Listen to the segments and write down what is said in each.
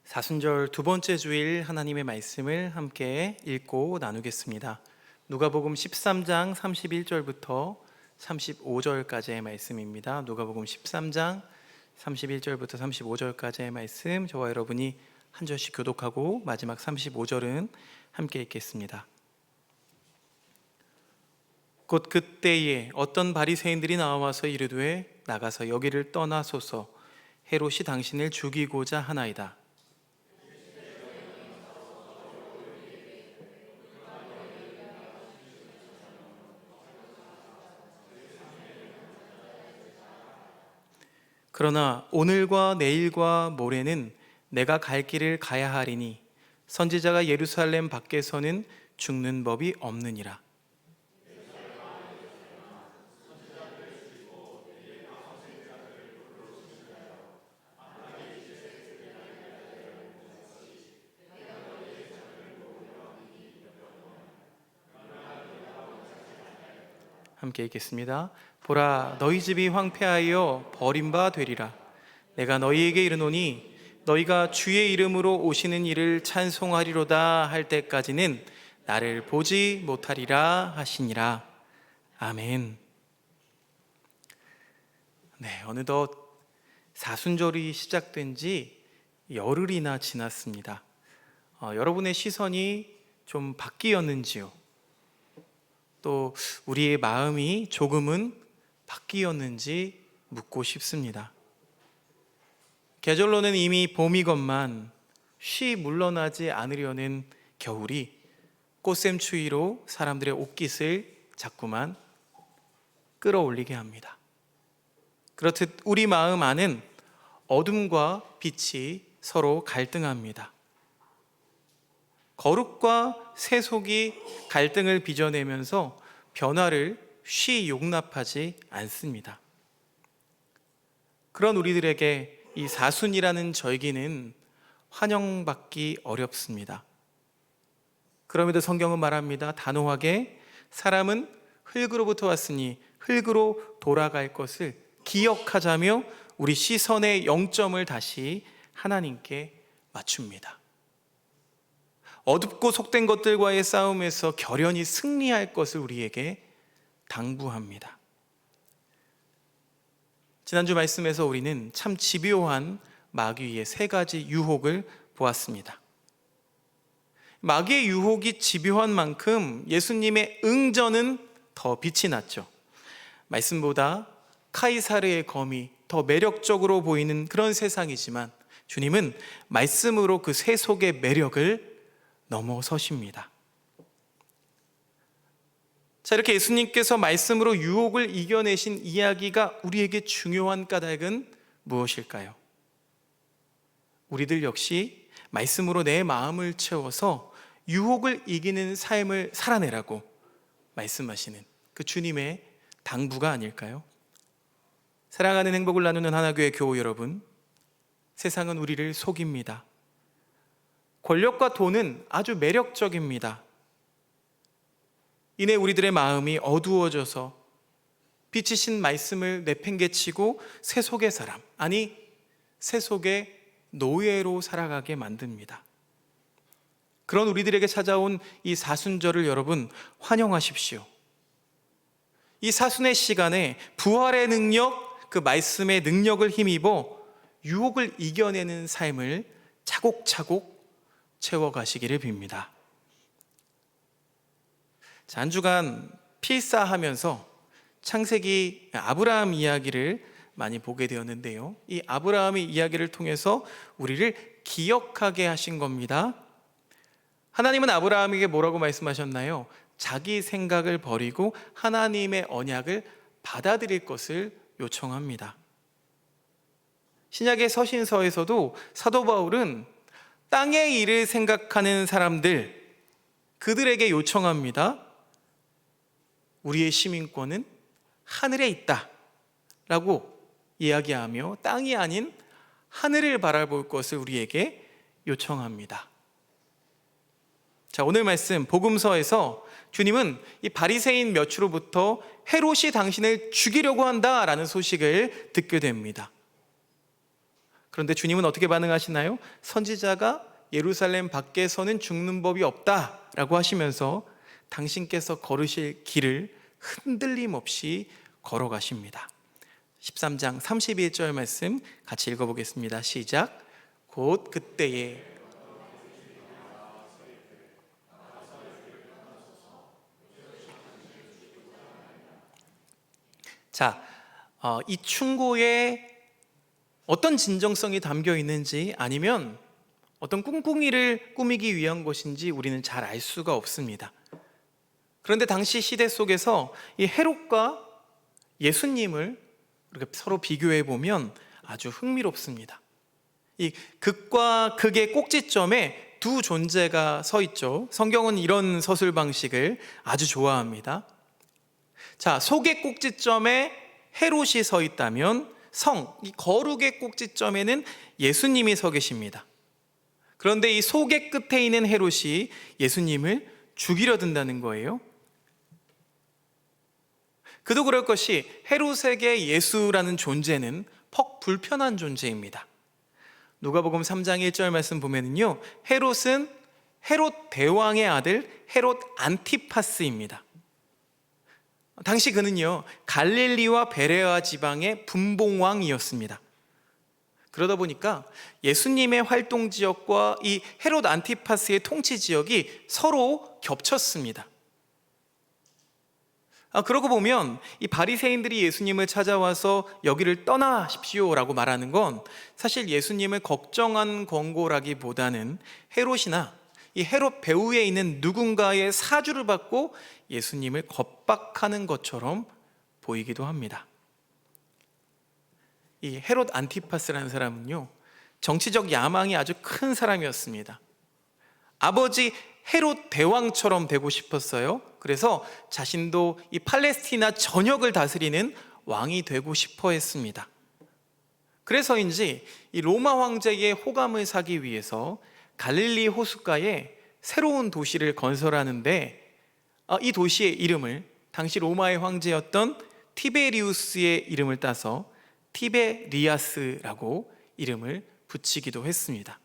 사순절 두 번째 주일 하나님의 말씀을 함께 읽고 나누겠습니다. 누가복음 13장 31절부터 35절까지의 말씀입니다. 누가복음 13장 31절부터 35절까지의 말씀, 저와 여러분이 한 절씩 교독하고 마지막 35절은 함께 읽겠습니다. 곧 그때에 어떤 바리새인들이 나와서 이르되 나가서 여기를 떠나소서, 헤롯이 당신을 죽이고자 하나이다. 그러나 오늘과 내일과 모레는 내가 갈 길을 가야 하리니 선지자가 예루살렘 밖에서는 죽는 법이 없느니라. 함께 읽겠습니다. 보라, 너희 집이 황폐하여 버림바 되리라. 내가 너희에게 이르노니 너희가 주의 이름으로 오시는 이를 찬송하리로다 할 때까지는 나를 보지 못하리라 하시니라. 아멘. 네, 어느덧 사순절이 시작된 지 열흘이나 지났습니다. 여러분의 시선이 좀 바뀌었는지요? 또 우리의 마음이 조금은 바뀌었는지 묻고 싶습니다. 계절로는 이미 봄이건만 쉬 물러나지 않으려는 겨울이 꽃샘추위로 사람들의 옷깃을 자꾸만 끌어올리게 합니다. 그렇듯 우리 마음 안은 어둠과 빛이 서로 갈등합니다. 거룩과 세속이 갈등을 빚어내면서 변화를 쉬 용납하지 않습니다. 그런 우리들에게 이 사순이라는 절기는 환영받기 어렵습니다. 그럼에도 성경은 말합니다. 단호하게 사람은 흙으로부터 왔으니 흙으로 돌아갈 것을 기억하자며 우리 시선의 영점을 다시 하나님께 맞춥니다. 어둡고 속된 것들과의 싸움에서 결연히 승리할 것을 우리에게 당부합니다. 지난주 말씀에서 우리는 참 집요한 마귀의 세 가지 유혹을 보았습니다. 마귀의 유혹이 집요한 만큼 예수님의 응전은 더 빛이 났죠. 말씀보다 카이사르의 검이 더 매력적으로 보이는 그런 세상이지만 주님은 말씀으로 그 세속의 매력을 넘어서십니다. 자, 이렇게 예수님께서 말씀으로 유혹을 이겨내신 이야기가 우리에게 중요한 까닭은 무엇일까요? 우리들 역시 말씀으로 내 마음을 채워서 유혹을 이기는 삶을 살아내라고 말씀하시는 그 주님의 당부가 아닐까요? 사랑하는 행복을 나누는 하나교회 교우 여러분, 세상은 우리를 속입니다. 권력과 돈은 아주 매력적입니다. 이내 우리들의 마음이 어두워져서 빛이신 말씀을 내팽개치고 세속의 사람, 아니 세속의 노예로 살아가게 만듭니다. 그런 우리들에게 찾아온 이 사순절을 여러분 환영하십시오. 이 사순의 시간에 부활의 능력, 그 말씀의 능력을 힘입어 유혹을 이겨내는 삶을 차곡차곡 채워가시기를 빕니다. 자, 한 주간 필사하면서 창세기 아브라함 이야기를 많이 보게 되었는데요, 이 아브라함의 이야기를 통해서 우리를 기억하게 하신 겁니다. 하나님은 아브라함에게 뭐라고 말씀하셨나요? 자기 생각을 버리고 하나님의 언약을 받아들일 것을 요청합니다. 신약의 서신서에서도 사도 바울은 땅의 일을 생각하는 사람들, 그들에게 요청합니다. 우리의 시민권은 하늘에 있다 라고 이야기하며 땅이 아닌 하늘을 바라볼 것을 우리에게 요청합니다. 자, 오늘 말씀 복음서에서 주님은 이 바리새인 몇 주로부터 헤롯이 당신을 죽이려고 한다라는 소식을 듣게 됩니다. 그런데 주님은 어떻게 반응하시나요? 선지자가 예루살렘 밖에서는 죽는 법이 없다라고 하시면서 당신께서 걸으실 길을 흔들림 없이 걸어가십니다. 13장 31절 말씀 같이 읽어보겠습니다. 시작. 곧 그때에 자, 이 충고에 어떤 진정성이 담겨 있는지 아니면 어떤 꿍꿍이를 꾸미기 위한 것인지 우리는 잘 알 수가 없습니다. 그런데 당시 시대 속에서 이 헤롯과 예수님을 이렇게 서로 비교해 보면 아주 흥미롭습니다. 이 극과 극의 꼭지점에 두 존재가 서 있죠. 성경은 이런 서술 방식을 아주 좋아합니다. 자, 속의 꼭지점에 헤롯이 서 있다면 이 거룩의 꼭지점에는 예수님이 서 계십니다. 그런데 이 속의 끝에 있는 헤롯이 예수님을 죽이려 든다는 거예요. 그도 그럴 것이 헤롯에게 예수라는 존재는 퍽 불편한 존재입니다. 누가복음 3장 1절 말씀 보면은요, 헤롯은 헤롯 대왕의 아들 헤롯 안티파스입니다. 당시 그는요, 갈릴리와 베레아 지방의 분봉왕이었습니다. 그러다 보니까 예수님의 활동 지역과 이 헤롯 안티파스의 통치 지역이 서로 겹쳤습니다. 그러고 보면 이 바리새인들이 예수님을 찾아와서 여기를 떠나십시오라고 말하는 건 사실 예수님을 걱정한 권고라기보다는 헤롯이나 이 헤롯 배후에 있는 누군가의 사주를 받고 예수님을 겁박하는 것처럼 보이기도 합니다. 이 헤롯 안티파스라는 사람은요, 정치적 야망이 아주 큰 사람이었습니다. 아버지 헤롯 대왕처럼 되고 싶었어요. 그래서 자신도 이 팔레스티나 전역을 다스리는 왕이 되고 싶어 했습니다. 그래서인지 이 로마 황제의 호감을 사기 위해서 갈릴리 호숫가에 새로운 도시를 건설하는데 이 도시의 이름을 당시 로마의 황제였던 티베리우스의 이름을 따서 티베리아스라고 이름을 붙이기도 했습니다.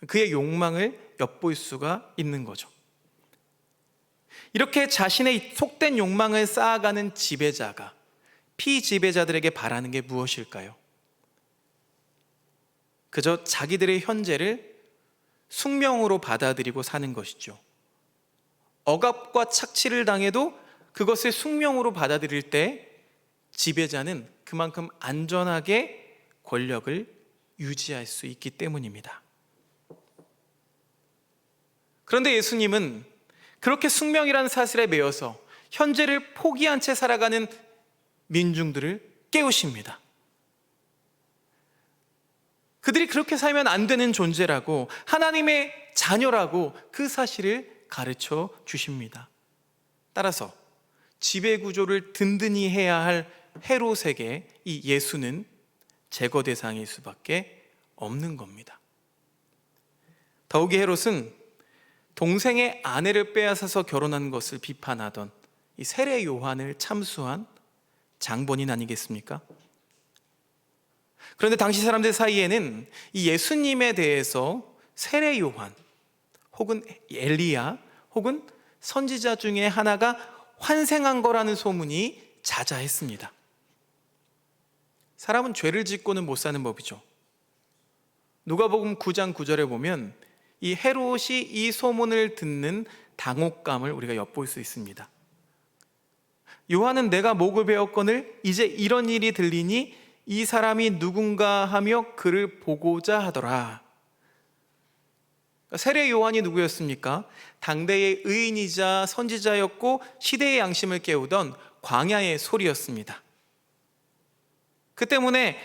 그의 욕망을 엿볼 수가 있는 거죠. 이렇게 자신의 속된 욕망을 쌓아가는 지배자가 피지배자들에게 바라는 게 무엇일까요? 그저 자기들의 현재를 숙명으로 받아들이고 사는 것이죠. 억압과 착취를 당해도 그것을 숙명으로 받아들일 때 지배자는 그만큼 안전하게 권력을 유지할 수 있기 때문입니다. 그런데 예수님은 그렇게 숙명이라는 사슬에 매여서 현재를 포기한 채 살아가는 민중들을 깨우십니다. 그들이 그렇게 살면 안 되는 존재라고, 하나님의 자녀라고 그 사실을 가르쳐 주십니다. 따라서 지배구조를 든든히 해야 할 헤롯에게 이 예수는 제거 대상일 수밖에 없는 겁니다. 더욱이 헤롯은 동생의 아내를 빼앗아서 결혼한 것을 비판하던 이 세례 요한을 참수한 장본인 아니겠습니까? 그런데 당시 사람들 사이에는 이 예수님에 대해서 세례 요한 혹은 엘리야 혹은 선지자 중에 하나가 환생한 거라는 소문이 자자했습니다. 사람은 죄를 짓고는 못 사는 법이죠. 누가복음 9장 9절에 보면 이 헤롯이 이 소문을 듣는 당혹감을 우리가 엿볼 수 있습니다. 요한은 내가 목을 베었거늘 이제 이런 일이 들리니 이 사람이 누군가 하며 그를 보고자 하더라. 세례 요한이 누구였습니까? 당대의 의인이자 선지자였고 시대의 양심을 깨우던 광야의 소리였습니다. 그 때문에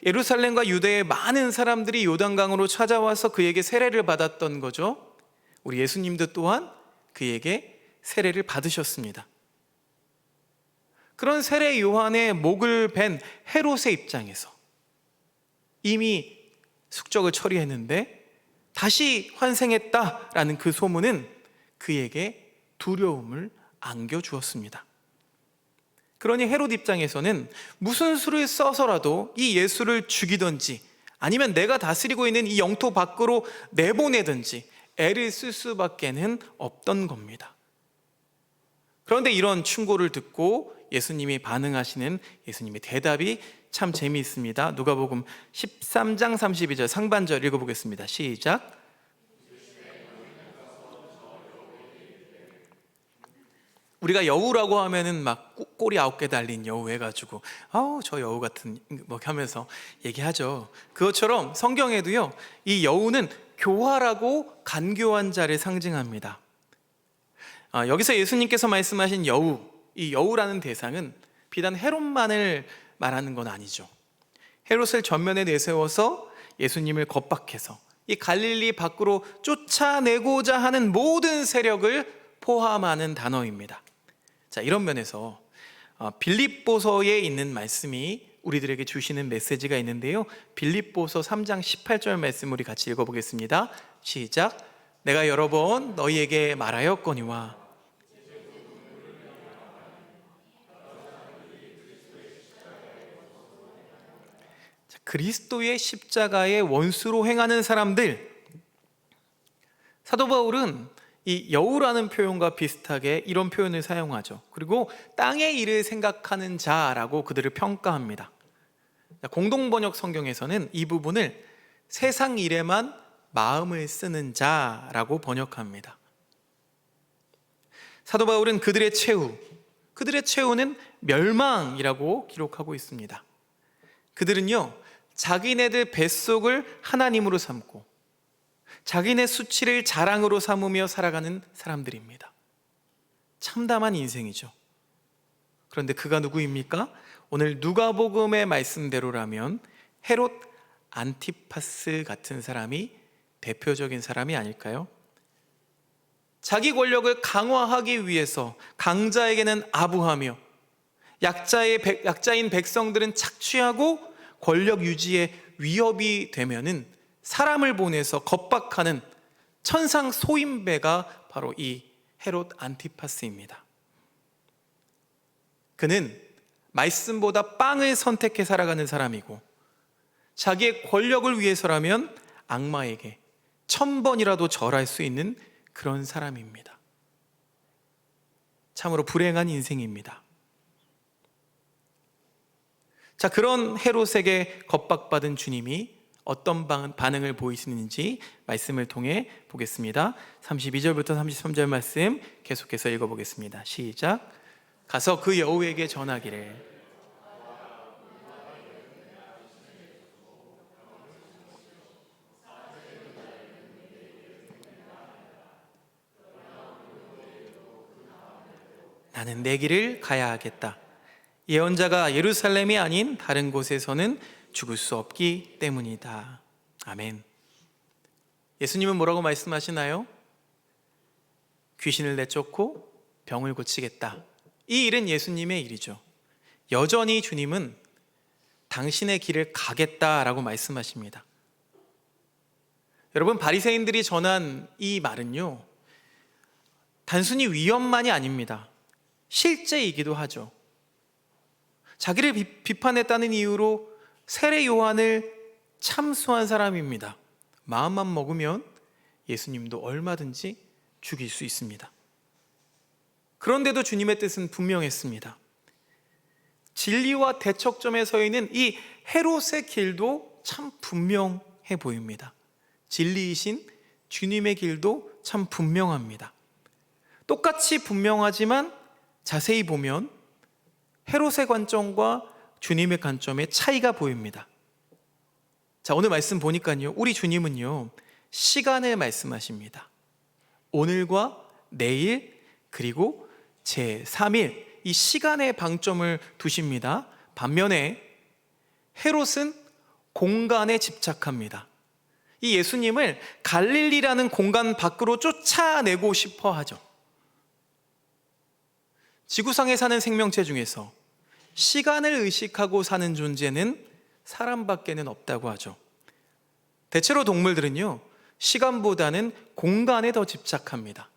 예루살렘과 유대의 많은 사람들이 요단강으로 찾아와서 그에게 세례를 받았던 거죠. 우리 예수님도 또한 그에게 세례를 받으셨습니다. 그런 세례 요한의 목을 벤 헤롯의 입장에서 이미 숙적을 처리했는데 다시 환생했다라는 그 소문은 그에게 두려움을 안겨주었습니다. 그러니 헤롯 입장에서는 무슨 수를 써서라도 이 예수를 죽이든지 아니면 내가 다스리고 있는 이 영토 밖으로 내보내든지 애를 쓸 수밖에는 없던 겁니다. 그런데 이런 충고를 듣고 예수님이 반응하시는 예수님의 대답이 참 재미있습니다. 누가복음 13장 32절 상반절 읽어보겠습니다. 시작. 우리가 여우라고 하면은 막 꼬리 9개 달린 여우 해가지고 아우 저 여우 같은 뭐 하면서 얘기하죠. 그것처럼 성경에도요, 이 여우는 교활하고 간교한 자를 상징합니다. 여기서 예수님께서 말씀하신 여우, 이 여우라는 대상은 비단 헤롯만을 말하는 건 아니죠. 헤롯을 전면에 내세워서 예수님을 겁박해서 이 갈릴리 밖으로 쫓아내고자 하는 모든 세력을 포함하는 단어입니다. 자, 이런 면에서 빌립보서에 있는 말씀이 우리들에게 주시는 메시지가 있는데요, 빌립보서 3장 18절 말씀 우리 같이 읽어보겠습니다. 시작. 내가 여러 번 너희에게 말하였거니와. 자, 그리스도의 십자가의 원수로 행하는 사람들, 사도 바울은 이 여우라는 표현과 비슷하게 이런 표현을 사용하죠. 그리고 땅의 일을 생각하는 자라고 그들을 평가합니다. 공동번역 성경에서는 이 부분을 세상 일에만 마음을 쓰는 자라고 번역합니다. 사도 바울은 그들의 최후는 멸망이라고 기록하고 있습니다. 그들은요, 자기네들 뱃속을 하나님으로 삼고 자기네 수치를 자랑으로 삼으며 살아가는 사람들입니다. 참담한 인생이죠. 그런데 그가 누구입니까? 오늘 누가복음의 말씀대로라면 헤롯 안티파스 같은 사람이 대표적인 사람이 아닐까요? 자기 권력을 강화하기 위해서 강자에게는 아부하며 약자인 백성들은 착취하고 권력 유지에 위협이 되면은 사람을 보내서 겁박하는 천상 소인배가 바로 이 헤롯 안티파스입니다. 그는 말씀보다 빵을 선택해 살아가는 사람이고 자기의 권력을 위해서라면 악마에게 1000번이라도 절할 수 있는 그런 사람입니다. 참으로 불행한 인생입니다. 자, 그런 헤롯에게 겁박받은 주님이 어떤 반응을 보이시는지 말씀을 통해 보겠습니다. 32절부터 33절 말씀 계속해서 읽어보겠습니다. 시작. 가서 그 여우에게 전하기를 나는 내 길을 가야 하겠다. 예언자가 예루살렘이 아닌 다른 곳에서는 죽을 수 없기 때문이다. 아멘. 예수님은 뭐라고 말씀하시나요? 귀신을 내쫓고 병을 고치겠다. 이 일은 예수님의 일이죠. 여전히 주님은 당신의 길을 가겠다라고 말씀하십니다. 여러분, 바리새인들이 전한 이 말은요, 단순히 위험만이 아닙니다. 실제이기도 하죠. 자기를 비판했다는 이유로 세례 요한을 참수한 사람입니다. 마음만 먹으면 예수님도 얼마든지 죽일 수 있습니다. 그런데도 주님의 뜻은 분명했습니다. 진리와 대척점에 서 있는 이 헤롯의 길도 참 분명해 보입니다. 진리이신 주님의 길도 참 분명합니다. 똑같이 분명하지만 자세히 보면 헤롯의 관점과 주님의 관점의 차이가 보입니다. 자, 오늘 말씀 보니까요, 우리 주님은요, 시간을 말씀하십니다. 오늘과 내일 그리고 제3일 이 시간의 방점을 두십니다. 반면에 헤롯은 공간에 집착합니다. 이 예수님을 갈릴리라는 공간 밖으로 쫓아내고 싶어 하죠. 지구상에 사는 생명체 중에서 시간을 의식하고 사는 존재는 사람밖에는 없다고 하죠. 대체로 동물들은요, 시간보다는 공간에 더 집착합니다.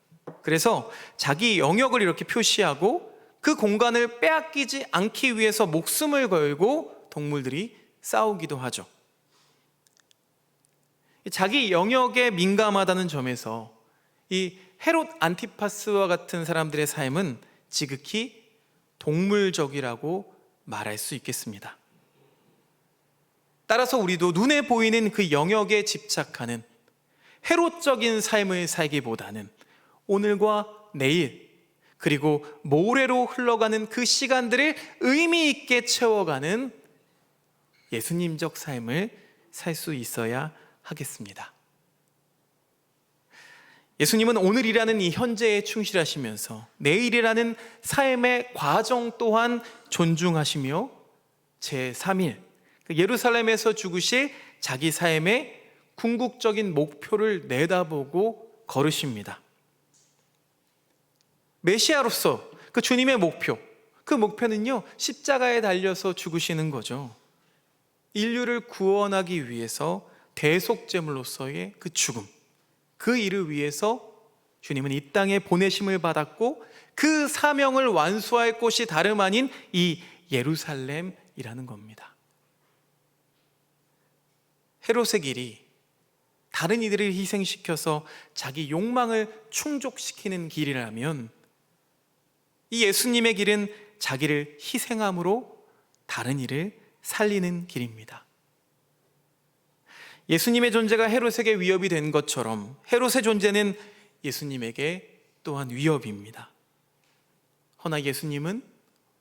그래서 자기 영역을 이렇게 표시하고 그 공간을 빼앗기지 않기 위해서 목숨을 걸고 동물들이 싸우기도 하죠. 자기 영역에 민감하다는 점에서 이 헤롯 안티파스와 같은 사람들의 삶은 지극히 동물적이라고 말할 수 있겠습니다. 따라서 우리도 눈에 보이는 그 영역에 집착하는 헤롯적인 삶을 살기보다는 오늘과 내일 그리고 모레로 흘러가는 그 시간들을 의미 있게 채워가는 예수님적 삶을 살 수 있어야 하겠습니다. 예수님은 오늘이라는 이 현재에 충실하시면서 내일이라는 삶의 과정 또한 존중하시며 제3일 예루살렘에서 죽으실 자기 삶의 궁극적인 목표를 내다보고 걸으십니다. 메시아로서 그 주님의 목표, 그 목표는요, 십자가에 달려서 죽으시는 거죠. 인류를 구원하기 위해서 대속제물로서의 그 죽음, 그 일을 위해서 주님은 이 땅에 보내심을 받았고 그 사명을 완수할 곳이 다름 아닌 이 예루살렘이라는 겁니다. 헤롯의 길이 다른 이들을 희생시켜서 자기 욕망을 충족시키는 길이라면 이 예수님의 길은 자기를 희생함으로 다른 이를 살리는 길입니다. 예수님의 존재가 헤롯에게 위협이 된 것처럼 헤롯의 존재는 예수님에게 또한 위협입니다. 허나 예수님은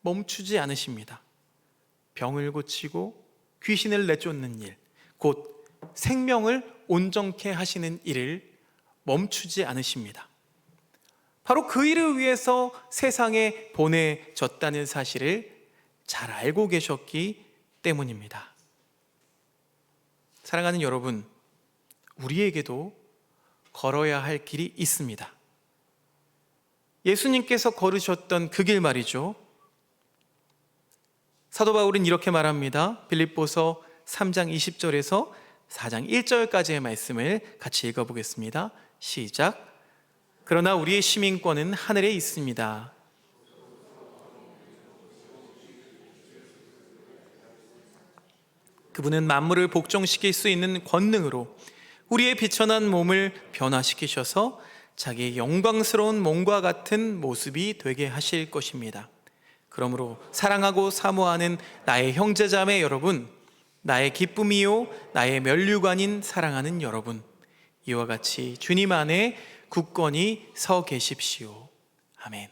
멈추지 않으십니다. 병을 고치고 귀신을 내쫓는 일, 곧 생명을 온전케 하시는 일을 멈추지 않으십니다. 바로 그 일을 위해서 세상에 보내졌다는 사실을 잘 알고 계셨기 때문입니다. 사랑하는 여러분, 우리에게도 걸어야 할 길이 있습니다. 예수님께서 걸으셨던 그 길 말이죠. 사도 바울은 이렇게 말합니다. 빌립보서 3장 20절에서 4장 1절까지의 말씀을 같이 읽어보겠습니다. 시작. 그러나 우리의 시민권은 하늘에 있습니다. 그분은 만물을 복종시킬 수 있는 권능으로 우리의 비천한 몸을 변화시키셔서 자기의 영광스러운 몸과 같은 모습이 되게 하실 것입니다. 그러므로 사랑하고 사모하는 나의 형제자매 여러분, 나의 기쁨이요 나의 면류관인 사랑하는 여러분, 이와 같이 주님 안에 굳건히 서 계십시오. 아멘.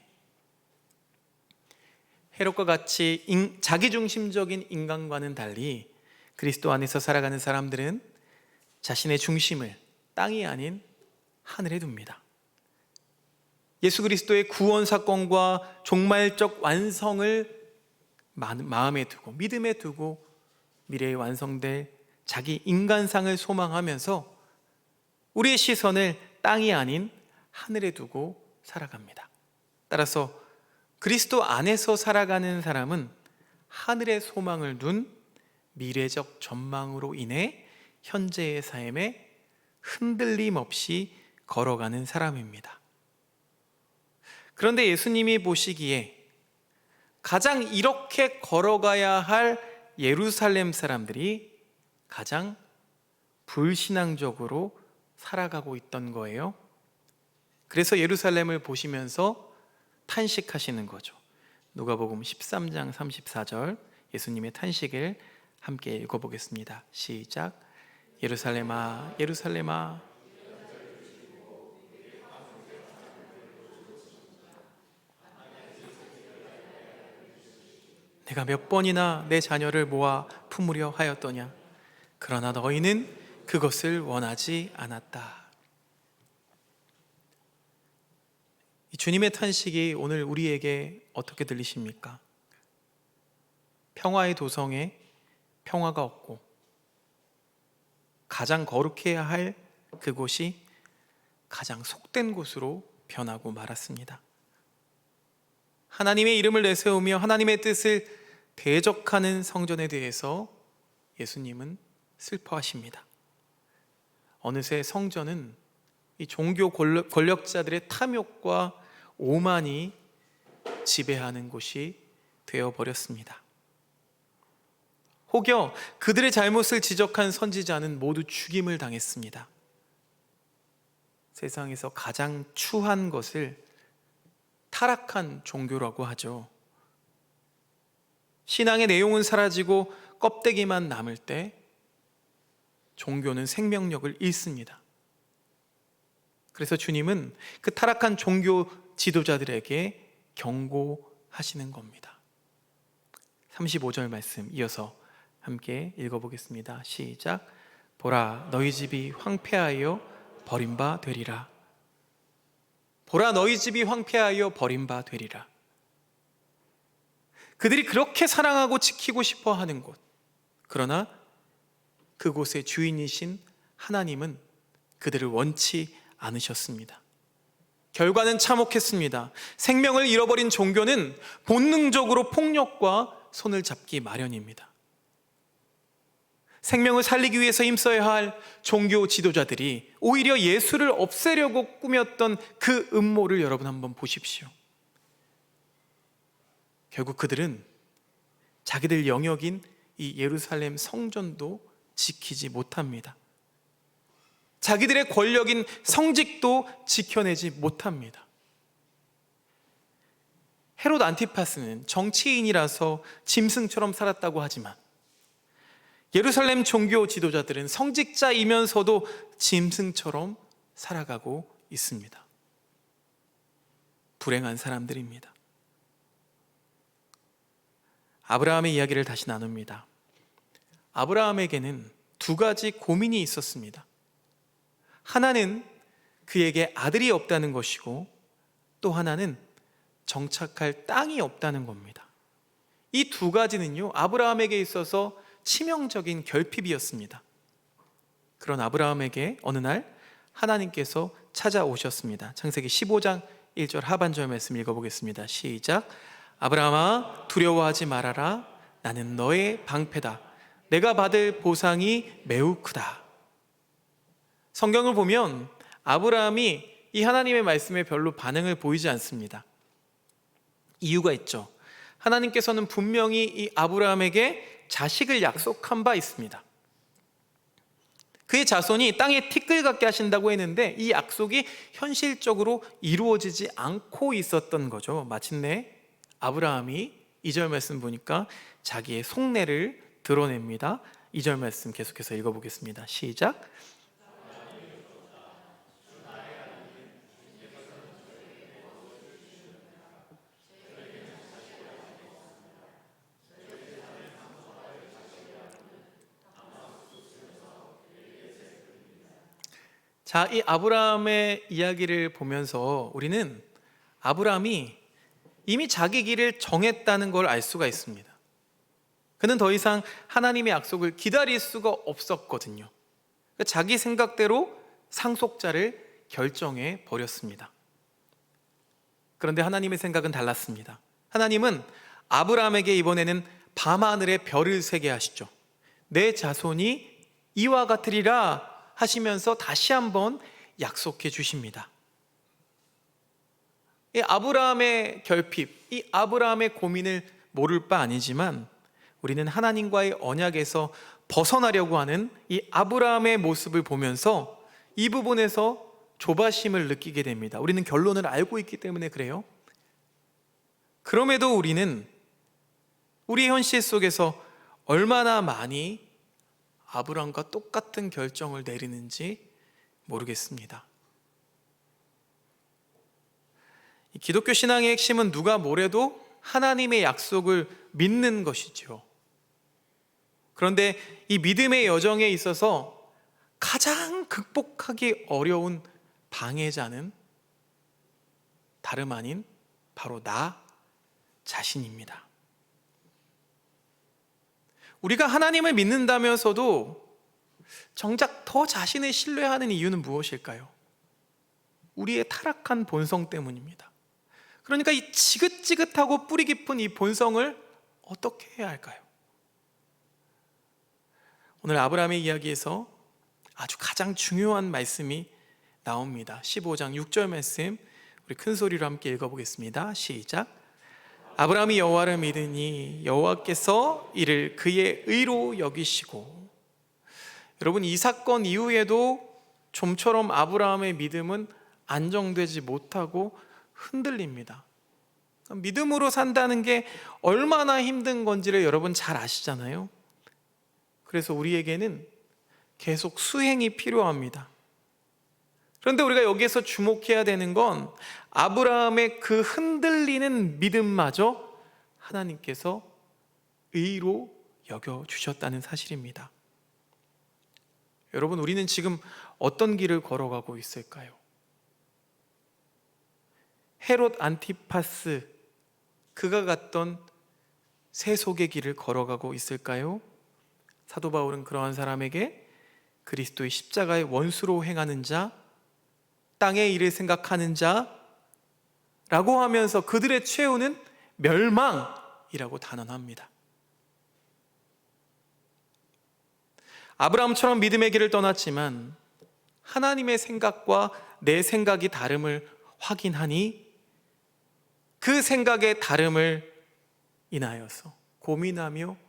헤롯과 같이 자기중심적인 인간과는 달리 그리스도 안에서 살아가는 사람들은 자신의 중심을 땅이 아닌 하늘에 둡니다. 예수 그리스도의 구원 사건과 종말적 완성을 마음에 두고 믿음에 두고 미래에 완성될 자기 인간상을 소망하면서 우리의 시선을 땅이 아닌 하늘에 두고 살아갑니다. 따라서 그리스도 안에서 살아가는 사람은 하늘의 소망을 둔 미래적 전망으로 인해 현재의 삶에 흔들림 없이 걸어가는 사람입니다. 그런데 예수님이 보시기에 가장 이렇게 걸어가야 할 예루살렘 사람들이 가장 불신앙적으로 살아가고 있던 거예요. 그래서 예루살렘을 보시면서 탄식하시는 거죠. 누가복음 13장 34절 예수님의 탄식을 함께 읽어보겠습니다. 시작. 예루살렘아 예루살렘아 내가 몇 번이나 내 자녀를 모아 품으려 하였더냐. 그러나 너희는 그것을 원하지 않았다. 이 주님의 탄식이 오늘 우리에게 어떻게 들리십니까? 평화의 도성에 평화가 없고 가장 거룩해야 할 그곳이 가장 속된 곳으로 변하고 말았습니다. 하나님의 이름을 내세우며 하나님의 뜻을 대적하는 성전에 대해서 예수님은 슬퍼하십니다. 어느새 성전은 이 종교 권력자들의 탐욕과 오만이 지배하는 곳이 되어버렸습니다. 혹여 그들의 잘못을 지적한 선지자는 모두 죽임을 당했습니다. 세상에서 가장 추한 것을 타락한 종교라고 하죠. 신앙의 내용은 사라지고 껍데기만 남을 때 종교는 생명력을 잃습니다. 그래서 주님은 그 타락한 종교 지도자들에게 경고하시는 겁니다. 35절 말씀 이어서 함께 읽어보겠습니다. 시작. 보라, 너희 집이 황폐하여 버림바 되리라. 보라, 너희 집이 황폐하여 버림바 되리라. 그들이 그렇게 사랑하고 지키고 싶어 하는 곳, 그러나 그곳의 주인이신 하나님은 그들을 원치 않으셨습니다. 결과는 참혹했습니다. 생명을 잃어버린 종교는 본능적으로 폭력과 손을 잡기 마련입니다. 생명을 살리기 위해서 힘써야 할 종교 지도자들이 오히려 예수를 없애려고 꾸몄던 그 음모를 여러분 한번 보십시오. 결국 그들은 자기들 영역인 이 예루살렘 성전도 지키지 못합니다. 자기들의 권력인 성직도 지켜내지 못합니다. 헤롯 안티파스는 정치인이라서 짐승처럼 살았다고 하지만 예루살렘 종교 지도자들은 성직자이면서도 짐승처럼 살아가고 있습니다. 불행한 사람들입니다. 아브라함의 이야기를 다시 나눕니다. 아브라함에게는 두 가지 고민이 있었습니다. 하나는 그에게 아들이 없다는 것이고, 또 하나는 정착할 땅이 없다는 겁니다. 이 두 가지는요, 아브라함에게 있어서 치명적인 결핍이었습니다. 그런 아브라함에게 어느 날 하나님께서 찾아오셨습니다. 창세기 15장 1절 하반절 말씀 읽어보겠습니다. 시작. 아브라함아, 두려워하지 말아라. 나는 너의 방패다. 내가 받을 보상이 매우 크다. 성경을 보면 아브라함이 이 하나님의 말씀에 별로 반응을 보이지 않습니다. 이유가 있죠. 하나님께서는 분명히 이 아브라함에게 자식을 약속한 바 있습니다. 그의 자손이 땅에 티끌 같게 하신다고 했는데 이 약속이 현실적으로 이루어지지 않고 있었던 거죠. 마침내 아브라함이 2절 말씀 보니까 자기의 속내를 드러냅니다. 2절 말씀 계속해서 읽어보겠습니다. 시작. 자, 이 아브라함의 이야기를 보면서 우리는 아브라함이 이미 자기 길을 정했다는 걸 알 수가 있습니다. 그는 더 이상 하나님의 약속을 기다릴 수가 없었거든요. 자기 생각대로 상속자를 결정해 버렸습니다. 그런데 하나님의 생각은 달랐습니다. 하나님은 아브라함에게 이번에는 밤하늘에 별을 세게 하시죠. 내 자손이 이와 같으리라 하시면서 다시 한번 약속해 주십니다. 이 아브라함의 결핍, 이 아브라함의 고민을 모를 바 아니지만 우리는 하나님과의 언약에서 벗어나려고 하는 이 아브라함의 모습을 보면서 이 부분에서 조바심을 느끼게 됩니다. 우리는 결론을 알고 있기 때문에 그래요. 그럼에도 우리는 우리 현실 속에서 얼마나 많이 아브라함과 똑같은 결정을 내리는지 모르겠습니다. 이 기독교 신앙의 핵심은 누가 뭐래도 하나님의 약속을 믿는 것이죠. 그런데 이 믿음의 여정에 있어서 가장 극복하기 어려운 방해자는 다름 아닌 바로 나 자신입니다. 우리가 하나님을 믿는다면서도 정작 더 자신을 신뢰하는 이유는 무엇일까요? 우리의 타락한 본성 때문입니다. 그러니까 이 지긋지긋하고 뿌리 깊은 이 본성을 어떻게 해야 할까요? 오늘 아브라함의 이야기에서 아주 가장 중요한 말씀이 나옵니다. 15장 6절 말씀 우리 큰 소리로 함께 읽어보겠습니다. 시작. 아브라함이 여호와를 믿으니 여호와께서 이를 그의 의로 여기시고. 여러분, 이 사건 이후에도 좀처럼 아브라함의 믿음은 안정되지 못하고 흔들립니다. 믿음으로 산다는 게 얼마나 힘든 건지를 여러분 잘 아시잖아요. 그래서 우리에게는 계속 수행이 필요합니다. 그런데 우리가 여기에서 주목해야 되는 건 아브라함의 그 흔들리는 믿음마저 하나님께서 의로 여겨주셨다는 사실입니다. 여러분, 우리는 지금 어떤 길을 걸어가고 있을까요? 헤롯 안티파스, 그가 갔던 세속의 길을 걸어가고 있을까요? 사도 바울은 그러한 사람에게 그리스도의 십자가의 원수로 행하는 자, 땅의 일을 생각하는 자라고 하면서 그들의 최후는 멸망이라고 단언합니다. 아브라함처럼 믿음의 길을 떠났지만 하나님의 생각과 내 생각이 다름을 확인하니 그 생각의 다름을 인하여서 고민하며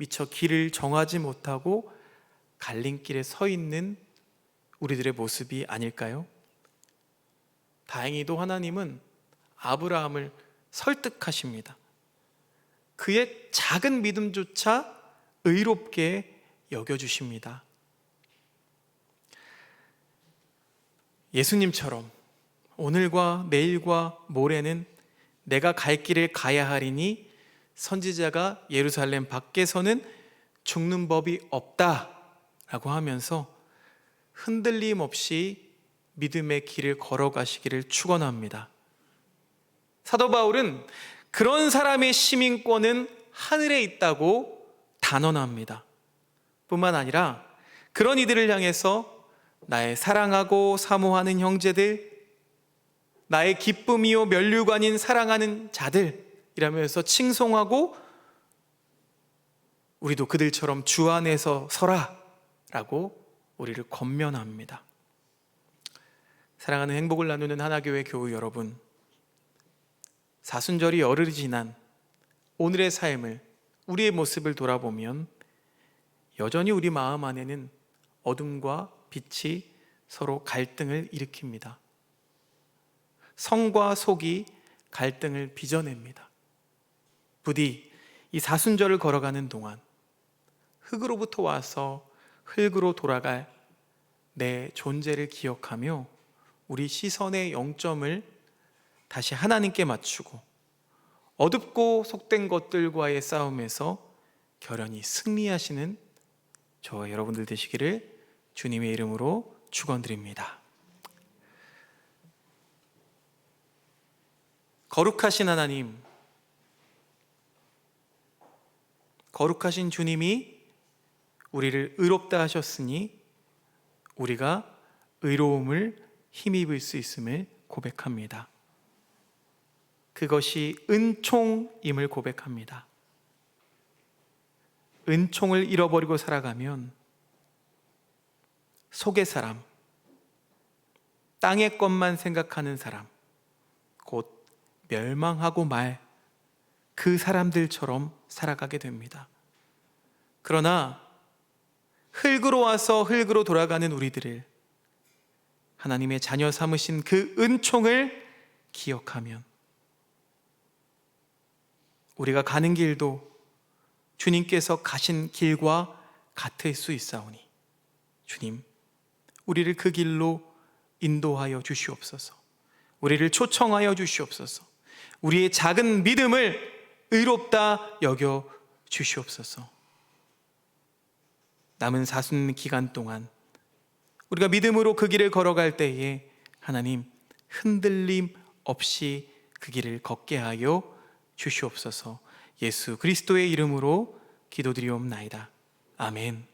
미처 길을 정하지 못하고 갈림길에 서 있는 우리들의 모습이 아닐까요? 다행히도 하나님은 아브라함을 설득하십니다. 그의 작은 믿음조차 의롭게 여겨주십니다. 예수님처럼 오늘과 내일과 모레는 내가 갈 길을 가야 하리니 선지자가 예루살렘 밖에서는 죽는 법이 없다라고 하면서 흔들림 없이 믿음의 길을 걸어가시기를 축원합니다. 사도 바울은 그런 사람의 시민권은 하늘에 있다고 단언합니다. 뿐만 아니라 그런 이들을 향해서 나의 사랑하고 사모하는 형제들, 나의 기쁨이요 면류관인 사랑하는 자들 이라면서 칭송하고 우리도 그들처럼 주 안에서 서라 라고 우리를 권면합니다. 사랑하는 행복을 나누는 하나교회 교우 여러분, 사순절이 열흘이 지난 오늘의 삶을, 우리의 모습을 돌아보면 여전히 우리 마음 안에는 어둠과 빛이 서로 갈등을 일으킵니다. 성과 속이 갈등을 빚어냅니다. 부디 이 사순절을 걸어가는 동안 흙으로부터 와서 흙으로 돌아갈 내 존재를 기억하며 우리 시선의 영점을 다시 하나님께 맞추고 어둡고 속된 것들과의 싸움에서 결연히 승리하시는 저와 여러분들 되시기를 주님의 이름으로 축원드립니다. 거룩하신 하나님, 거룩하신 주님이 우리를 의롭다 하셨으니 우리가 의로움을 힘입을 수 있음을 고백합니다. 그것이 은총임을 고백합니다. 은총을 잃어버리고 살아가면 속의 사람, 땅의 것만 생각하는 사람, 곧 멸망하고 말 그 사람들처럼 살아가게 됩니다. 그러나 흙으로 와서 흙으로 돌아가는 우리들을 하나님의 자녀 삼으신 그 은총을 기억하면 우리가 가는 길도 주님께서 가신 길과 같을 수 있사오니 주님, 우리를 그 길로 인도하여 주시옵소서. 우리를 초청하여 주시옵소서. 우리의 작은 믿음을 의롭다 여겨 주시옵소서. 남은 사순 기간 동안 우리가 믿음으로 그 길을 걸어갈 때에 하나님 흔들림 없이 그 길을 걷게 하여 주시옵소서. 예수 그리스도의 이름으로 기도드리옵나이다. 아멘.